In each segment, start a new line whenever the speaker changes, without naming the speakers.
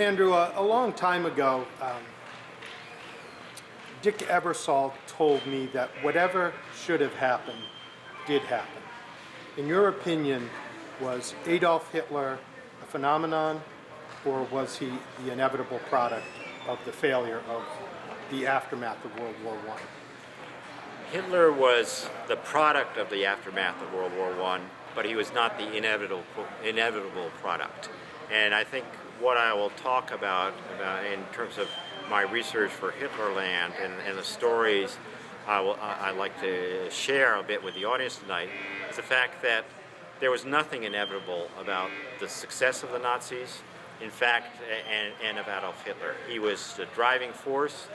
Andrew, a long time ago, Dick Ebersol told me that whatever should have happened did happen. In your opinion, was Adolf Hitler a phenomenon, or was he the inevitable product of the failure of the aftermath of World War I?
Hitler was the product of the aftermath of World War I, but he was not the inevitable product. And I think what I will talk about in terms of my research for Hitlerland and the stories I'd like to share a bit with the audience tonight is the fact that there was nothing inevitable about the success of the Nazis, in fact, and of Adolf Hitler. He was the driving force,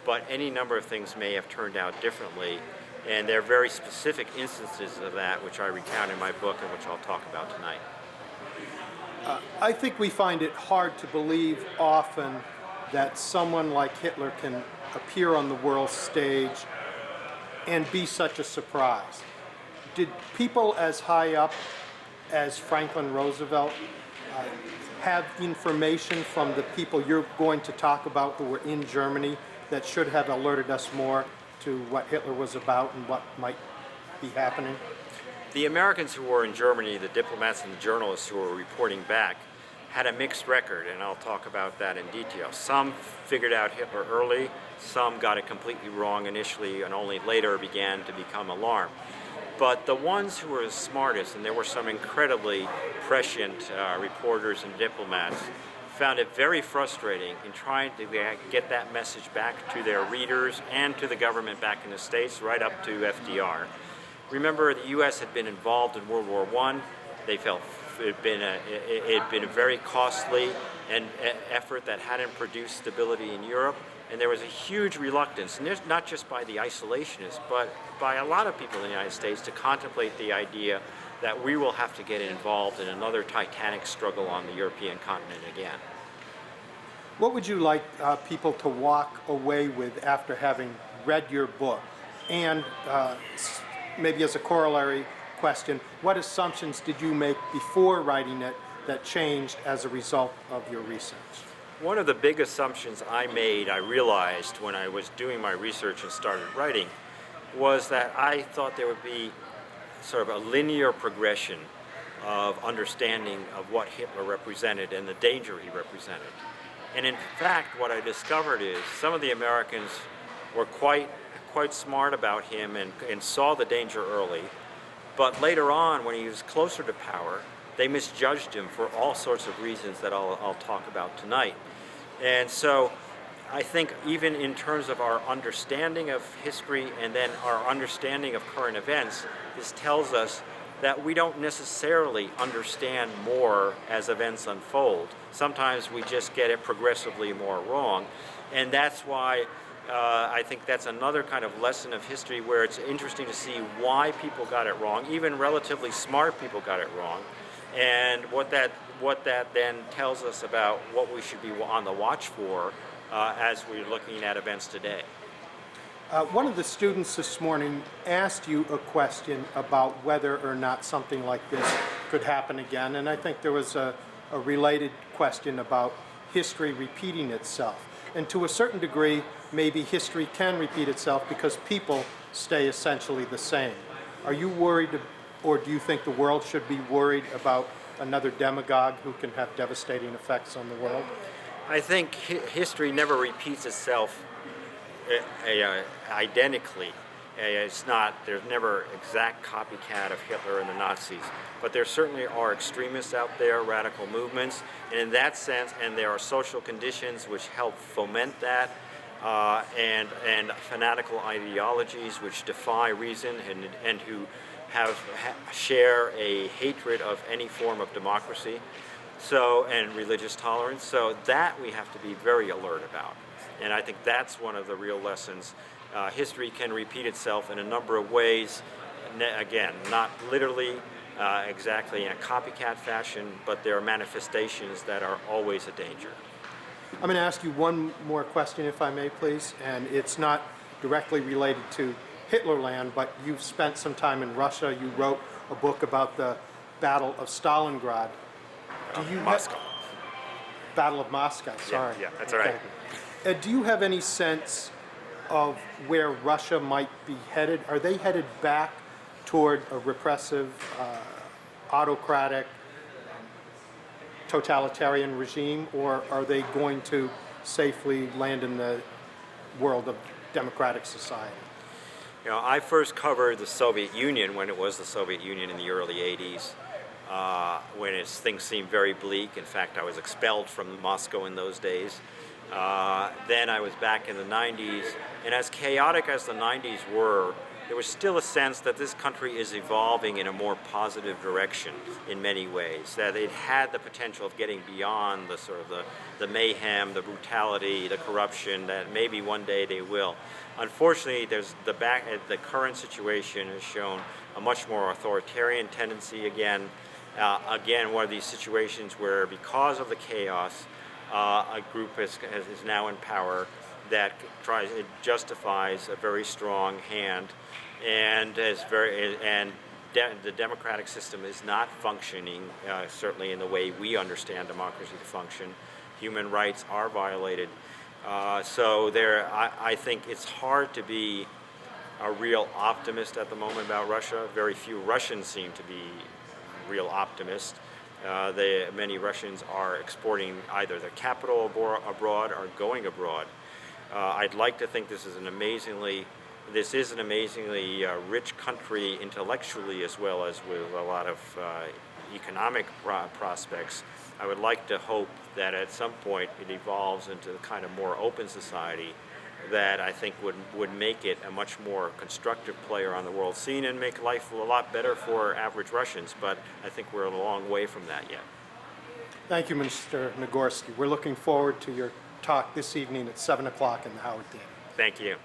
but any number of things may have turned out differently, and there are very specific instances of that which I recount in my book and which I'll talk about tonight.
I think we find it hard to believe often that someone like Hitler can appear on the world stage and be such a surprise. Did people as high up as Franklin Roosevelt have information from the people you're going to talk about who were in Germany that should have alerted us more to what Hitler was about and what might be happening?
The Americans who were in Germany, the diplomats and the journalists who were reporting back, had a mixed record, and I'll talk about that in detail. Some figured out Hitler early, some got it completely wrong initially and only later began to become alarmed. But the ones who were the smartest, and there were some incredibly prescient reporters and diplomats, found it very frustrating in trying to get that message back to their readers and to the government back in the States, right up to FDR. Remember, the U.S. had been involved in World War I. They felt it had been a very costly effort that hadn't produced stability in Europe, and there was a huge reluctance, and there's not just by the isolationists, but by a lot of people in the United States to contemplate the idea that we will have to get involved in another titanic struggle on the European continent again.
What would you like people to walk away with after having read your book? And maybe as a corollary question, what assumptions did you make before writing it that changed as a result of your research?
One of the big assumptions I realized when I was doing my research and started writing, was that I thought there would be sort of a linear progression of understanding of what Hitler represented and the danger he represented. And in fact, what I discovered is some of the Americans were quite smart about him and saw the danger early, but later on, when he was closer to power, they misjudged him for all sorts of reasons that I'll talk about tonight. And so I think even in terms of our understanding of history and then our understanding of current events, this tells us that we don't necessarily understand more as events unfold. Sometimes we just get it progressively more wrong, and that's why I think that's another kind of lesson of history where it's interesting to see why people got it wrong, even relatively smart people got it wrong, and what that then tells us about what we should be on the watch for as we're looking at events today.
One of the students this morning asked you a question about whether or not something like this could happen again, and I think there was a related question about history repeating itself. And to a certain degree, maybe history can repeat itself because people stay essentially the same. Are you worried, or do you think the world should be worried about another demagogue who can have devastating effects on the world?
I think history never repeats itself identically. There's never exact copycat of Hitler and the Nazis, but there certainly are extremists out there, radical movements, and in that sense, and there are social conditions which help foment that, and fanatical ideologies which defy reason and who share a hatred of any form of democracy, and religious tolerance. So that we have to be very alert about, and I think that's one of the real lessons. History can repeat itself in a number of ways, again, not literally exactly in a copycat fashion, but there are manifestations that are always a danger.
I'm going to ask you one more question, if I may, please, and it's not directly related to Hitlerland, but you've spent some time in Russia. You wrote a book about the Battle of Stalingrad.
Moscow.
Battle of Moscow, sorry.
yeah, that's all right.
Do you have any sense of where Russia might be headed? Are they headed back toward a repressive, autocratic, totalitarian regime, or are they going to safely land in the world of democratic society?
You know, I first covered the Soviet Union when it was the Soviet Union in the early 80s, when things seemed very bleak. In fact, I was expelled from Moscow in those days. Then I was back in the 90s, and as chaotic as the 90s were, there was still a sense that this country is evolving in a more positive direction in many ways, that it had the potential of getting beyond the sort of the mayhem, the brutality, the corruption, that maybe one day they will. Unfortunately, the current situation has shown a much more authoritarian tendency again. Again, one of these situations where, because of the chaos, a group is now in power that it justifies a very strong hand, and the democratic system is not functioning certainly in the way we understand democracy to function. Human rights are violated. So I think it's hard to be a real optimist at the moment about Russia. Very few Russians seem to be real optimists. Many Russians are exporting either their capital abroad or going abroad. I'd like to think this is an amazingly rich country intellectually, as well as with a lot of economic prospects. I would like to hope that at some point it evolves into a kind of more open society that I think would make it a much more constructive player on the world scene and make life a lot better for average Russians. But I think we're a long way from that yet.
Thank you, Mr. Nagorski. We're looking forward to your talk this evening at 7 o'clock in the Howard Theater.
Thank you.